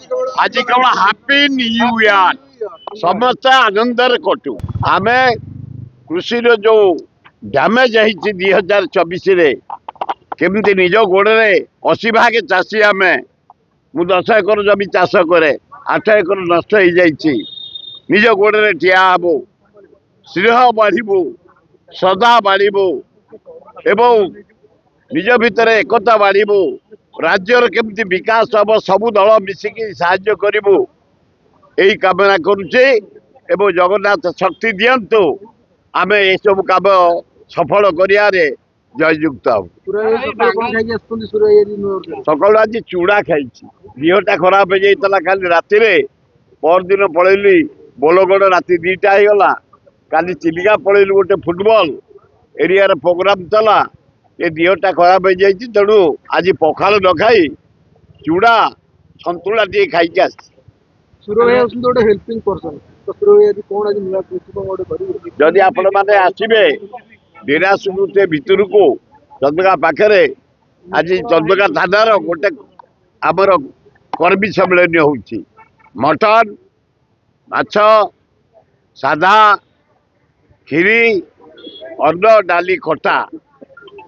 आज केवल happy new year समस्त आनंद कटु आम कृषि जो डैमेज है 2024 केमती निज गोड़े 80 भाग चाषी आम मु 10 एकर जमी चाष करे 8 एकर नष्ट हो जाइए निज गोड़े ठिया हबो स्नेह बाढ़ू श्रद्धा बाढ़ू एवं निज भितर एकता बाढ़ू राज्यर केमती विकास हम सबू दल मिसिकी साहाय्य करूँ यही कामना करुचे एवं जगन्नाथ शक्ति दिंतु आम ये सब काम सफल करियारे जययुक्त हम सकाल आज चूड़ा खाई देहटा खराब हो जाता खाली राति परदिन पलैली बोलगढ़ राति 2टा होगा काली चिलिका पलैलु गोटे फुटबॉल एरिया प्रोग्राम चला ये देहटा खराब हो जाए तेणु आज पखाल न खाई चूड़ा सतुला टे खाई जदि आपण मैंने आसवे डेरासुटे भितर को चंदका पाखे आज चंदका थानार गोटे आमर कर्मी सम्मेलन हो मटन माछ साधा खीरी अन्न डाली खटा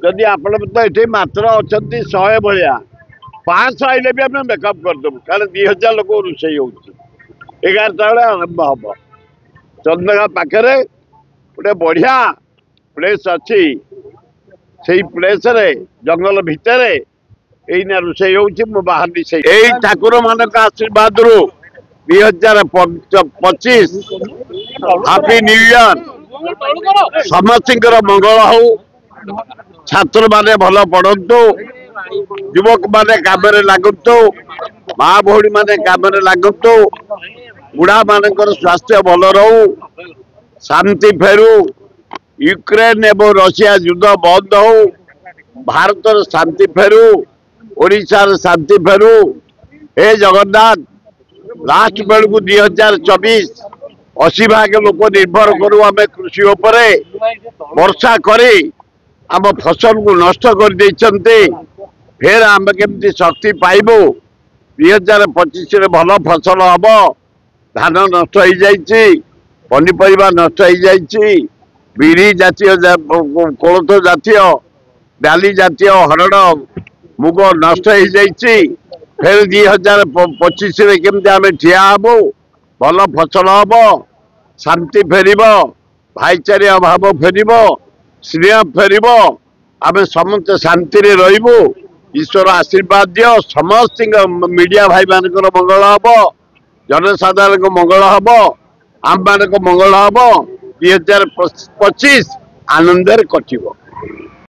जदि आपण तो ये मात्र अच्छा 100 भाया 500 आइले भी आम मेकअप करदेबू कारण 2000 लोक रोषे हो 11टा बेले आरंभ हम चंदका पाखे गोटे बढ़िया प्लेस अच्छी से प्लेस रे जंगल भितर यही रोषे हो बाहर से यही ठाकुर मान आशीर्वाद रू 2025 हैप्पी न्यू ईयर समस्त मंगल हो छात्र माने भल पढ़तु युवक माने काम लगतु माँ भौणी माने काम लगतु बुढ़ा मान स्वास्थ्य भल रहू शांति फेरू यूक्रेन एवं रशिया युद्ध बंद हो भारत शांति फेरू ओडिशार शांति फेरू हे जगन्नाथ लास्ट बेलू 2024 80 भाग लोक निर्भर करू आम कृषि उपरे वर्षा करी आम फसल को नष्ट कर फिर आम केमती शक्ति पाइबू 2025 भल फसल हम धान नष्ट हो जाइए पनीपरिया नष्ट हो जाइए बिरी जातीय कोलथ जातीय डाली जातीय हरड़ मुग नष्ट हो जाइए फिर 2025 केमती आम ठिया हबू भल फसल हम शांति फेर भाईचारा भाव फेर स्नेह फेर आम समस्त शांति रही ईश्वर आशीर्वाद दियो समस्त मीडिया भाई मान मंगल हम जनसाधारण मंगल हम आम मान मंगल हम 2025 आनंद कटिब।